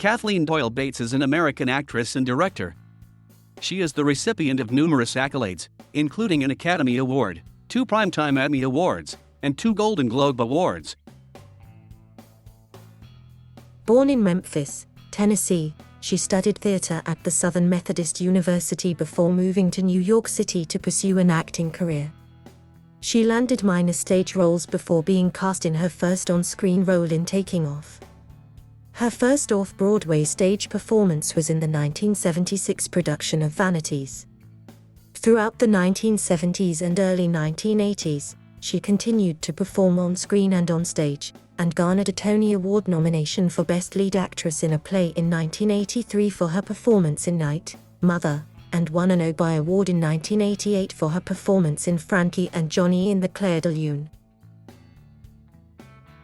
Kathleen Doyle Bates is an American actress and director. She is the recipient of numerous accolades, including an Academy Award, 2 Primetime Emmy Awards, and 2 Golden Globe Awards. Born in Memphis, Tennessee, she studied theater at the Southern Methodist University before moving to New York City to pursue an acting career. She landed minor stage roles before being cast in her first on-screen role in Taking Off. Her first off-Broadway stage performance was in the 1976 production of Vanities. Throughout the 1970s and early 1980s, she continued to perform on-screen and on stage, and garnered a Tony Award nomination for Best Lead Actress in a Play in 1983 for her performance in Night, Mother, and won an Obie Award in 1988 for her performance in Frankie and Johnny in The Clair de Lune.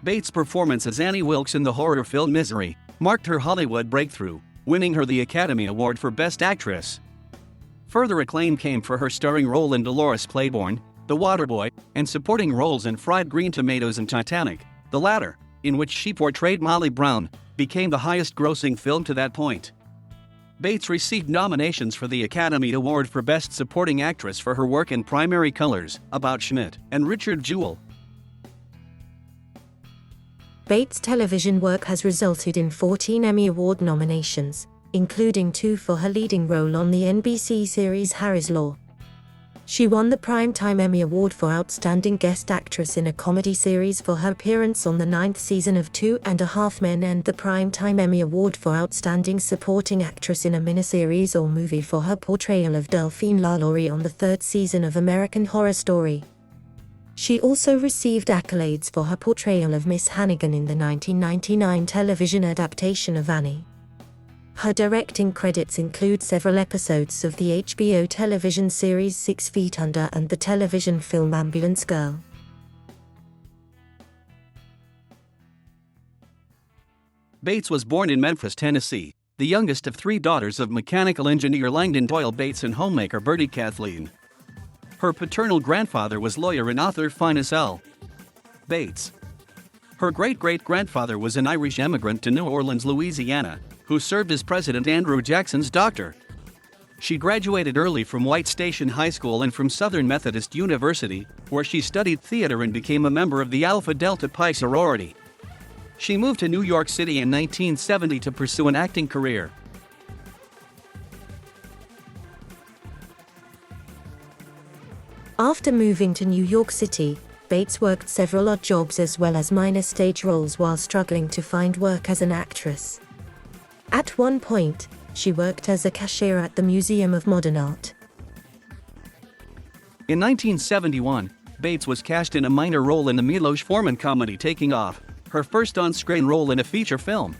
Bates' performance as Annie Wilkes in the horror film Misery marked her Hollywood breakthrough, winning her the Academy Award for Best Actress. Further acclaim came for her starring role in Dolores Claiborne, The Waterboy, and supporting roles in Fried Green Tomatoes and Titanic, the latter, in which she portrayed Molly Brown, became the highest-grossing film to that point. Bates received nominations for the Academy Award for Best Supporting Actress for her work in Primary Colors, About Schmidt, and Richard Jewell. Bates' television work has resulted in 14 Emmy Award nominations, including 2 for her leading role on the NBC series Harry's Law. She won the Primetime Emmy Award for Outstanding Guest Actress in a Comedy Series for her appearance on the 9th season of 2.5 Men and the Primetime Emmy Award for Outstanding Supporting Actress in a Miniseries or Movie for her portrayal of Delphine LaLaurie on the 3rd season of American Horror Story. She also received accolades for her portrayal of Miss Hannigan in the 1999 television adaptation of Annie. Her directing credits include several episodes of the HBO television series 6 Feet Under and the television film Ambulance Girl. Bates was born in Memphis, Tennessee, the youngest of 3 daughters of mechanical engineer Langdon Doyle Bates and homemaker Bertie Kathleen. Her paternal grandfather was lawyer and author Finis L. Bates. Her great-great-grandfather was an Irish immigrant to New Orleans, Louisiana, who served as President Andrew Jackson's doctor. She graduated early from White Station High School and from Southern Methodist University, where she studied theater and became a member of the Alpha Delta Pi sorority. She moved to New York City in 1970 to pursue an acting career. After moving to New York City, Bates worked several odd jobs as well as minor stage roles while struggling to find work as an actress. At one point, she worked as a cashier at the Museum of Modern Art. In 1971, Bates was cast in a minor role in the Milos Forman comedy Taking Off, her first on-screen role in a feature film.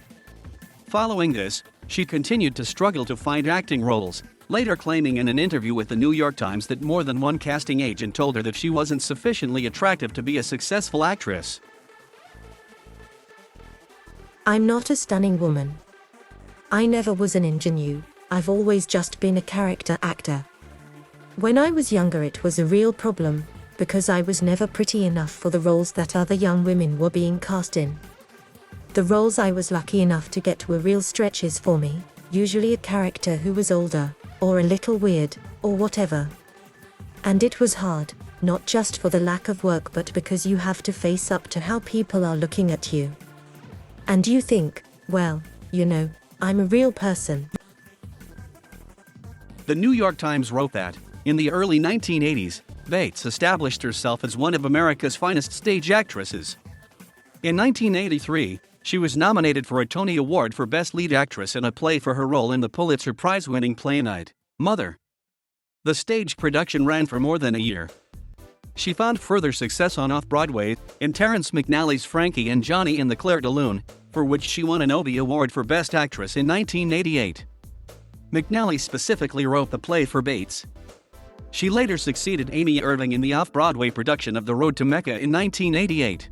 Following this, she continued to struggle to find acting roles, later claiming in an interview with the New York Times that more than one casting agent told her that she wasn't sufficiently attractive to be a successful actress. I'm not a stunning woman. I never was an ingenue, I've always just been a character actor. When I was younger it was a real problem, because I was never pretty enough for the roles that other young women were being cast in. The roles I was lucky enough to get were real stretches for me, usually a character who was older, or a little weird, or whatever. And it was hard, not just for the lack of work but because you have to face up to how people are looking at you. And you think, well, you know, I'm a real person. The New York Times wrote that, in the early 1980s, Bates established herself as one of America's finest stage actresses. In 1983, she was nominated for a Tony Award for Best Lead Actress in a Play for her role in the Pulitzer Prize-winning play Night, Mother. The stage production ran for more than a year. She found further success on Off-Broadway in Terrence McNally's Frankie and Johnny in The Clair de Lune, for which she won an Obie Award for Best Actress in 1988. McNally specifically wrote the play for Bates. She later succeeded Amy Irving in the Off-Broadway production of The Road to Mecca in 1988.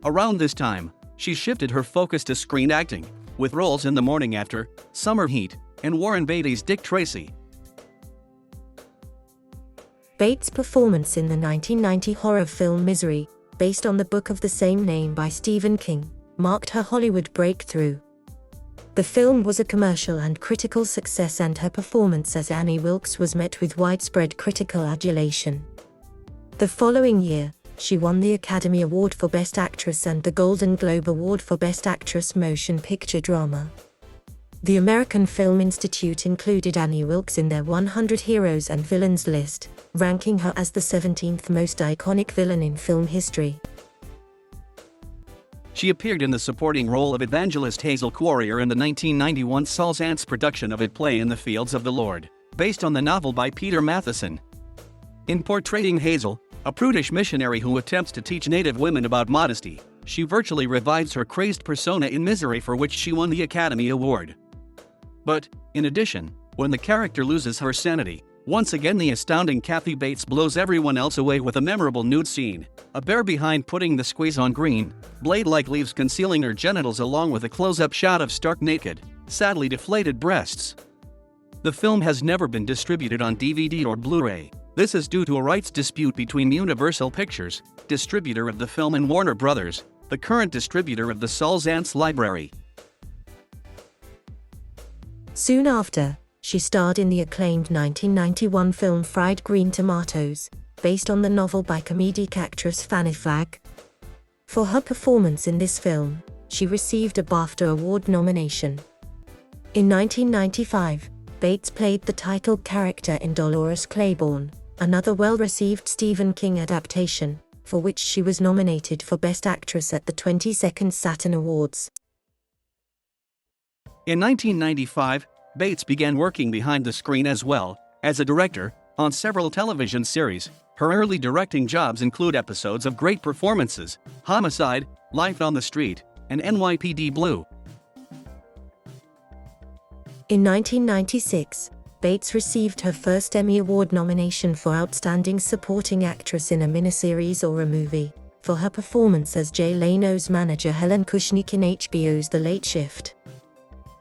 Around this time, she shifted her focus to screen acting, with roles in The Morning After, Summer Heat, and Warren Beatty's Dick Tracy. Bates' performance in the 1990 horror film Misery, based on the book of the same name by Stephen King, marked her Hollywood breakthrough. The film was a commercial and critical success, and her performance as Annie Wilkes was met with widespread critical adulation. The following year, she won the Academy Award for Best Actress and the Golden Globe Award for Best Actress Motion Picture Drama. The American Film Institute included Annie Wilkes in their 100 Heroes and Villains list, ranking her as the 17th most iconic villain in film history. She appeared in the supporting role of Evangelist Hazel Quarrier in the 1991 Saul Zaentz production of It Play in the Fields of the Lord, based on the novel by Peter Matheson. In portraying Hazel, a prudish missionary who attempts to teach Native women about modesty, she virtually revives her crazed persona in Misery, for which she won the Academy Award. But, in addition, when the character loses her sanity, once again the astounding Kathy Bates blows everyone else away with a memorable nude scene, a bear behind putting the squeeze on green, blade-like leaves concealing her genitals along with a close-up shot of stark naked, sadly deflated breasts. The film has never been distributed on DVD or Blu-ray. This is due to a rights dispute between Universal Pictures, distributor of the film, and Warner Brothers, the current distributor of the Saul Zaentz library. Soon after, she starred in the acclaimed 1991 film Fried Green Tomatoes, based on the novel by comedic actress Fanny Flagg. For her performance in this film, she received a BAFTA Award nomination. In 1995, Bates played the title character in Dolores Claiborne, another well-received Stephen King adaptation, for which she was nominated for Best Actress at the 22nd Saturn Awards. In 1995, Bates began working behind the screen as well as a director on several television series. Her early directing jobs include episodes of Great Performances, Homicide, Life on the Street, and NYPD Blue. In 1996, Bates received her first Emmy Award nomination for Outstanding Supporting Actress in a Miniseries or a Movie, for her performance as Jay Leno's manager Helen Kushnick in HBO's The Late Shift.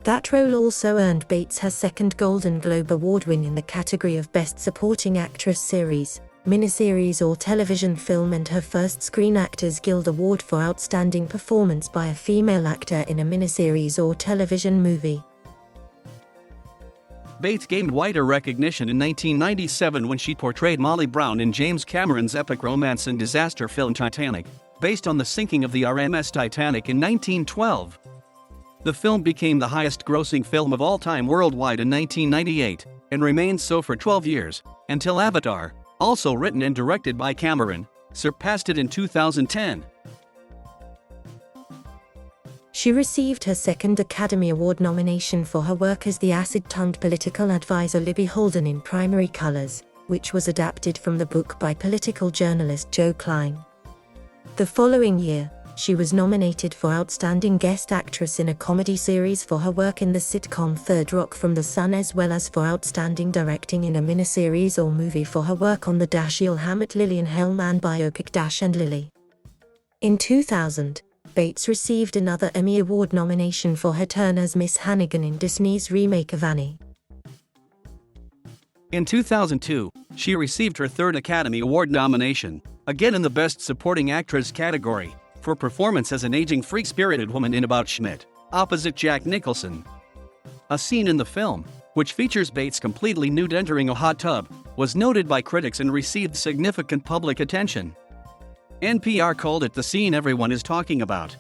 That role also earned Bates her second Golden Globe Award win in the category of Best Supporting Actress Series, Miniseries or Television Film, and her first Screen Actors Guild Award for Outstanding Performance by a Female Actor in a Miniseries or Television Movie. Bates gained wider recognition in 1997 when she portrayed Molly Brown in James Cameron's epic romance and disaster film Titanic, based on the sinking of the RMS Titanic in 1912. The film became the highest-grossing film of all time worldwide in 1998, and remained so for 12 years, until Avatar, also written and directed by Cameron, surpassed it in 2010. She received her second Academy Award nomination for her work as the acid-tongued political advisor Libby Holden in Primary Colors, which was adapted from the book by political journalist Joe Klein. The following year, she was nominated for Outstanding Guest Actress in a Comedy Series for her work in the sitcom Third Rock from the Sun, as well as for Outstanding Directing in a Miniseries or Movie for her work on the Dashiell Hammett Lillian Hellman biopic Dash and Lily. In 2000, Bates received another Emmy Award nomination for her turn as Miss Hannigan in Disney's remake of Annie. In 2002, she received her third Academy Award nomination, again in the Best Supporting Actress category, for performance as an aging free-spirited woman in About Schmidt, opposite Jack Nicholson. A scene in the film, which features Bates completely nude entering a hot tub, was noted by critics and received significant public attention. NPR called it the scene everyone is talking about.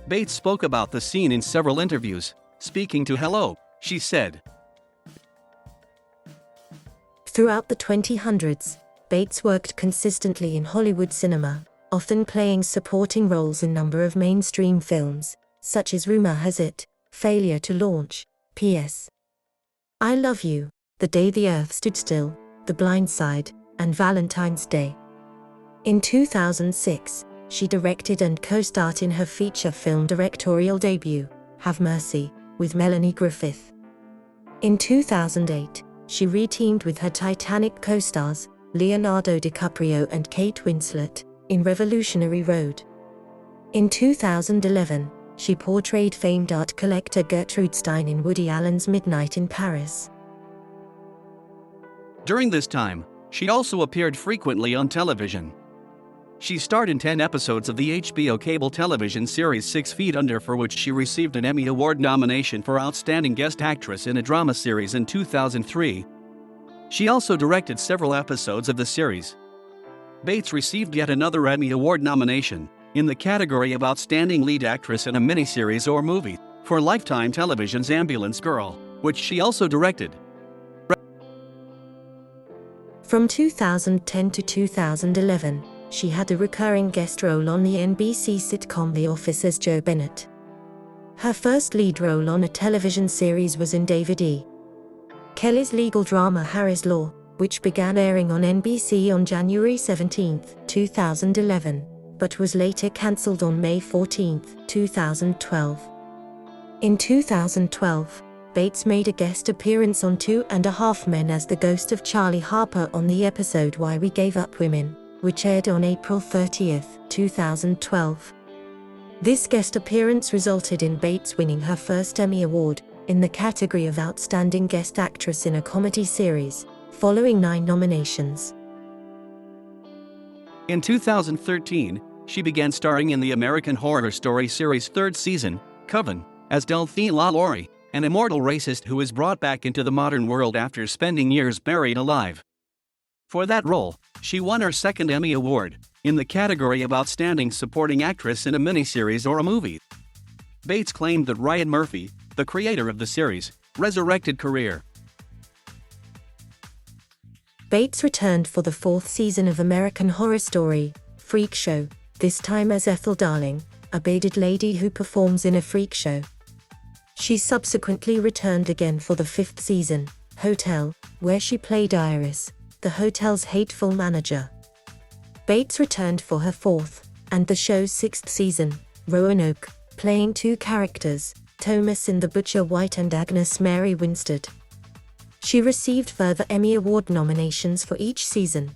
Bates spoke about the scene in several interviews. Speaking to Hello, she said, "Throughout the 2000s, Bates worked consistently in Hollywood cinema, often playing supporting roles in a number of mainstream films, such as Rumor Has It, Failure to Launch, P.S. I Love You, The Day the Earth Stood Still, The Blind Side, and Valentine's Day." In 2006, she directed and co-starred in her feature film directorial debut, Have Mercy, with Melanie Griffith. In 2008, she re-teamed with her Titanic co-stars, Leonardo DiCaprio and Kate Winslet, in Revolutionary Road. In 2011, she portrayed famed art collector Gertrude Stein in Woody Allen's Midnight in Paris. During this time, she also appeared frequently on television. She starred in 10 episodes of the HBO cable television series 6 Feet Under, for which she received an Emmy Award nomination for Outstanding Guest Actress in a Drama Series in 2003. She also directed several episodes of the series. Bates received yet another Emmy Award nomination, in the category of Outstanding Lead Actress in a Miniseries or Movie, for Lifetime Television's Ambulance Girl, which she also directed. From 2010 to 2011, she had a recurring guest role on the NBC sitcom The Office as Jo Bennett. Her first lead role on a television series was in David E. Kelly's legal drama Harry's Law, which began airing on NBC on January 17, 2011, but was later cancelled on May 14, 2012. In 2012, Bates made a guest appearance on 2.5 Men as the ghost of Charlie Harper on the episode Why We Gave Up Women, which aired on April 30, 2012. This guest appearance resulted in Bates winning her first Emmy Award, in the category of Outstanding Guest Actress in a Comedy Series, following 9 nominations. In 2013, she began starring in the American Horror Story series' 3rd season, Coven, as Delphine LaLaurie, an immortal racist who is brought back into the modern world after spending years buried alive. For that role, she won her 2nd Emmy Award, in the category of Outstanding Supporting Actress in a Miniseries or a Movie. Bates claimed that Ryan Murphy, the creator of the series, resurrected career. Bates returned for the 4th season of American Horror Story, Freak Show, this time as Ethel Darling, a bearded lady who performs in a freak show. She subsequently returned again for the 5th season, Hotel, where she played Iris, the hotel's hateful manager. Bates returned for her 4th, and the show's 6th season, Roanoke, playing 2 characters, Thomas in The Butcher White and Agnes Mary Winstead. She received further Emmy Award nominations for each season.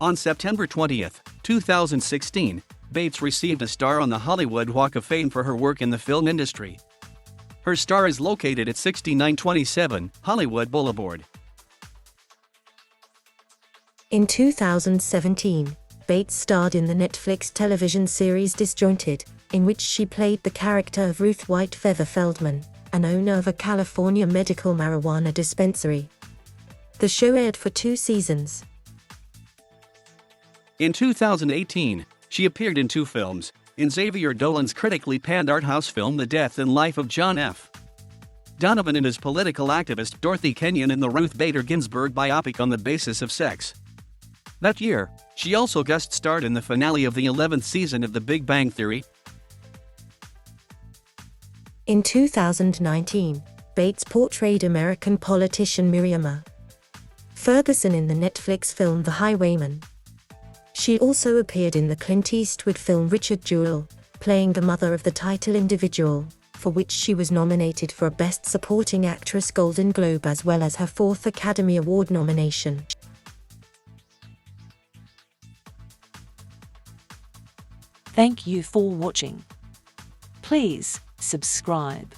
On September 20, 2016, Bates received a star on the Hollywood Walk of Fame for her work in the film industry. Her star is located at 6927 Hollywood Boulevard. In 2017, Bates starred in the Netflix television series Disjointed, in which she played the character of Ruth White Feather Feldman, an owner of a California medical marijuana dispensary. The show aired for 2 seasons. In 2018, she appeared in 2 films, in Xavier Dolan's critically panned art house film The Death and Life of John F. Donovan and his political activist Dorothy Kenyon in the Ruth Bader Ginsburg biopic On the Basis of Sex. That year, she also guest starred in the finale of the 11th season of The Big Bang Theory. In 2019, Bates portrayed American politician Miriam Ferguson in the Netflix film The Highwayman. She also appeared in the Clint Eastwood film Richard Jewell, playing the mother of the title individual, for which she was nominated for a Best Supporting Actress Golden Globe as well as her 4th Academy Award nomination. Thank you for watching. Please subscribe.